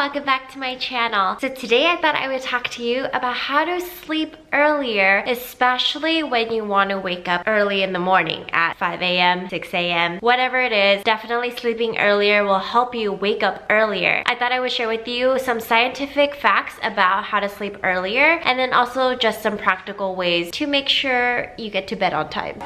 welcome back to my channel. So today I thought I would talk to you about how to sleep earlier, especially when you want to wake up early in the morning at 5 a.m., 6 a.m., whatever it is. Definitely sleeping earlier will help you wake up earlier. I thought I would share with you some scientific facts about how to sleep earlier, and then also just some practical ways to make sure you get to bed on time.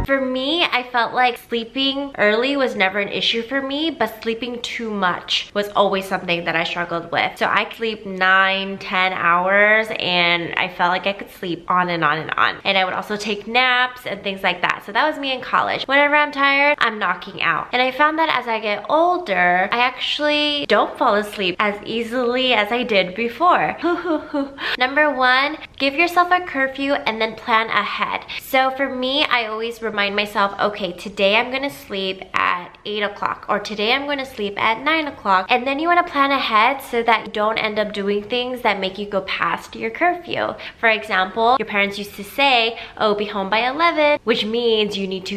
For me, I felt like sleeping early was never an issue for me, but sleeping too much was always something that I struggled with. So I sleep 9-10 hours and I felt like I could sleep on and on and on. And I would also take naps and things like that. So that was me in college. Whenever I'm tired, I'm knocking out. And I found that as I get older, I actually don't fall asleep as easily as I did before. Number one, give yourself a curfew and then plan ahead. So for me, I always remind myself, okay, today I'm gonna sleep at 8 o'clock, or today I'm gonna sleep at 9 o'clock. And then you wanna plan ahead so that you don't end up doing things that make you go past your curfew. For example, your parents used to say, oh, be home by 11, which means you need to,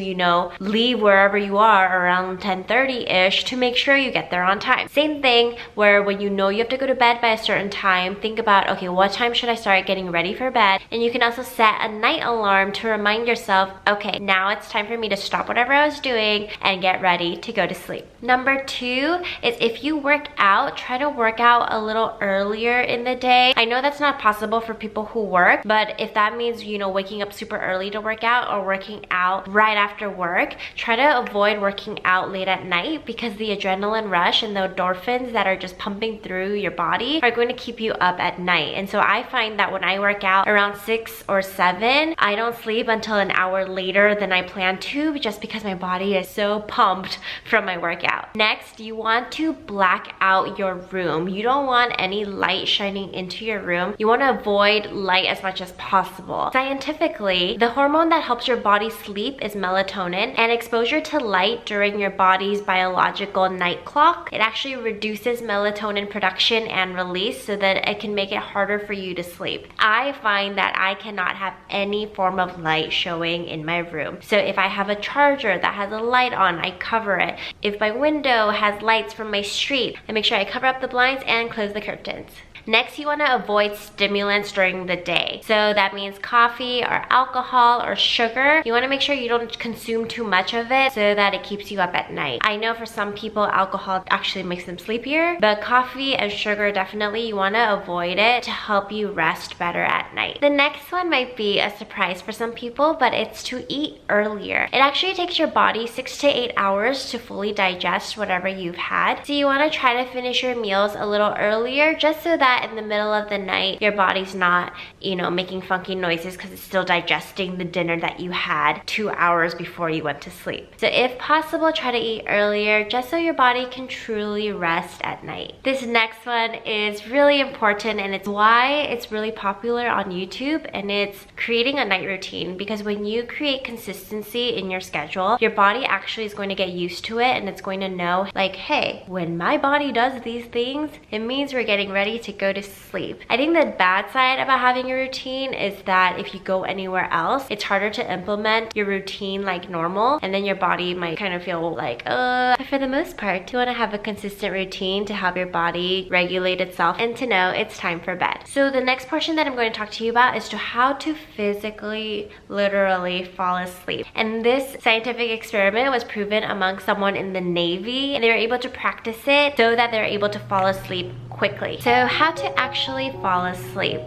leave wherever you are around 10:30-ish to make sure you get there on time. Same thing where when you know you have to go to bed by a certain time, think about, okay, what time should I start getting ready for bed? And you can also set a night alarm to remind yourself, okay, now it's time for me to stop whatever I was doing and get ready to go to sleep. Number two is if you work out, try to work out a little earlier in the day. I know that's not possible for people who work, but if that means, waking up super early to work out or working out right after work, try to avoid working out late at night because the adrenaline rush and the endorphins that are just pumping through your body are going to keep you up at night. And so I find that when I work out around 6 or 7, I don't sleep until an hour later than I plan to, just because my body is so pumped from my workout. Next, you want to black out your room. You don't want any light shining into your room. You want to avoid light as much as possible. Scientifically, the hormone that helps your body sleep is melatonin, and exposure to light during your body's biological night clock, it actually reduces melatonin production and release so that it can make it harder for you to sleep. I find that I cannot have any form of light showing in my room. So if I have a charger that has a light on, I cover it. If my window has lights from my street, I make sure I cover up the blinds and close the curtains. Next, you want to avoid stimulants during the day. So that means coffee or alcohol or sugar. You want to make sure you don't consume too much of it so that it keeps you up at night. I know for some people, alcohol actually makes them sleepier, but coffee and sugar, definitely you want to avoid it to help you rest better at night. The next one might be a surprise for some people, but it's to eat earlier. It actually takes your body 6 to 8 hours to fully digest whatever you've had. So you want to try to finish your meals a little earlier, just so that in the middle of the night your body's not making funky noises because it's still digesting the dinner that you had 2 hours before you went to sleep. So if possible, try to eat earlier just so your body can truly rest at night. This next one is really important, and it's why it's really popular on YouTube, and it's creating a night routine. Because when you create consistency in your schedule, your body actually is going to get used to it, and it's going to know, like, hey, when my body does these things, it means we're getting ready to go to sleep. I think the bad side about having a routine is that if you go anywhere else, it's harder to implement your routine like normal, and then your body might kind of feel like, but for the most part, you want to have a consistent routine to help your body regulate itself and to know it's time for bed. So the next portion that I'm going to talk to you about is to how to physically, literally fall asleep. And this scientific experiment was proven among someone in the Navy, and they were able to practice it so that they're able to fall asleep quickly. So how to actually fall asleep.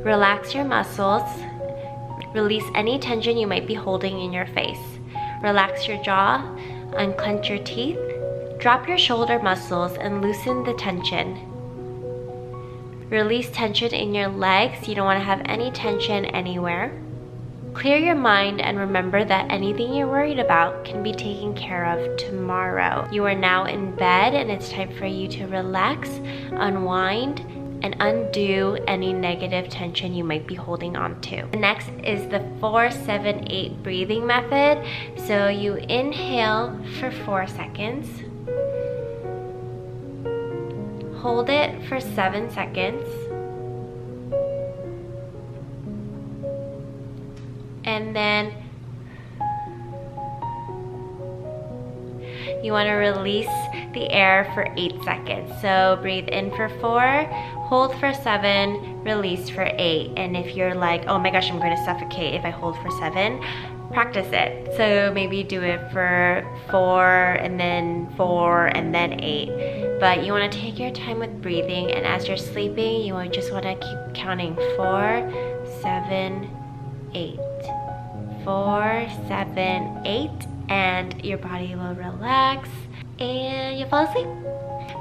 Relax your muscles. Release any tension you might be holding in your face. Relax your jaw, unclench your teeth, drop your shoulder muscles and loosen the tension. Release tension in your legs. You don't want to have any tension anywhere. Clear your mind and remember that anything you're worried about can be taken care of tomorrow. You are now in bed, and it's time for you to relax, unwind, and undo any negative tension you might be holding on to. The next is the 4-7-8 breathing method. So you inhale for 4 seconds, hold it for 7 seconds, and then you want to release the air for 8 seconds. So breathe in for 4, hold for 7, release for 8. And if you're like, oh my gosh, I'm going to suffocate if I hold for 7, practice it. So maybe do it for 4 and then 4 and then 8. But you want to take your time with breathing, and as you're sleeping, you just want to keep counting 4, 7, 8. 4, 7, 8, and your body will relax and you'll fall asleep.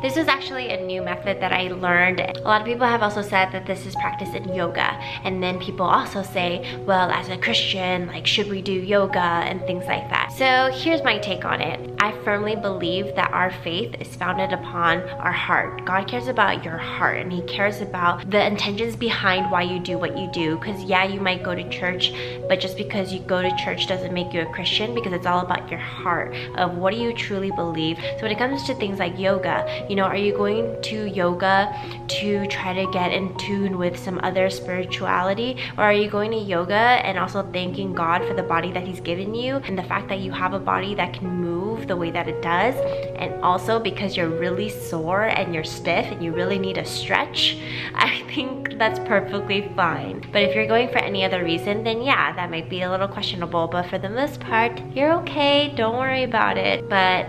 This is actually a new method that I learned. A lot of people have also said that this is practiced in yoga, and then people also say, well, as a Christian, like, should we do yoga and things like that. So here's my take on it. I firmly believe that our faith is founded upon our heart. God cares about your heart, and he cares about the intentions behind why you do what you do. Because yeah, you might go to church, but just because you go to church doesn't make you a Christian, because it's all about your heart of what do you truly believe. So when it comes to things like yoga, you know, are you going to yoga to try to get in tune with some other spirituality? Or are you going to yoga and also thanking God for the body that he's given you and the fact that you have a body that can move the way that it does? And also because you're really sore and you're stiff and you really need a stretch, I think that's perfectly fine. But if you're going for any other reason, then yeah, that might be a little questionable. But for the most part, you're okay. Don't worry about it. But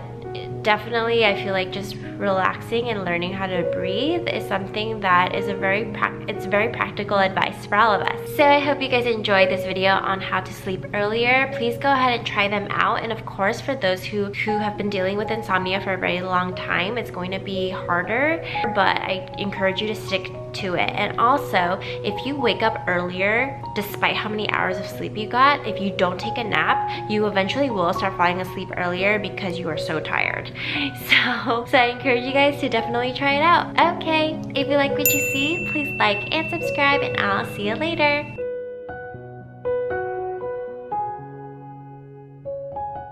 definitely, I feel like just relaxing and learning how to breathe is something that is very practical advice for all of us. So I hope you guys enjoyed this video on how to sleep earlier. Please go ahead and try them out. And of course, for those who have been dealing with insomnia for a very long time, it's going to be harder, but I encourage you to stick to it. And also, if you wake up earlier, despite how many hours of sleep you got, if you don't take a nap, you eventually will start falling asleep earlier because you are so tired. So I encourage you guys to definitely try it out. Okay, if you like what you see, please like and subscribe, and I'll see you later.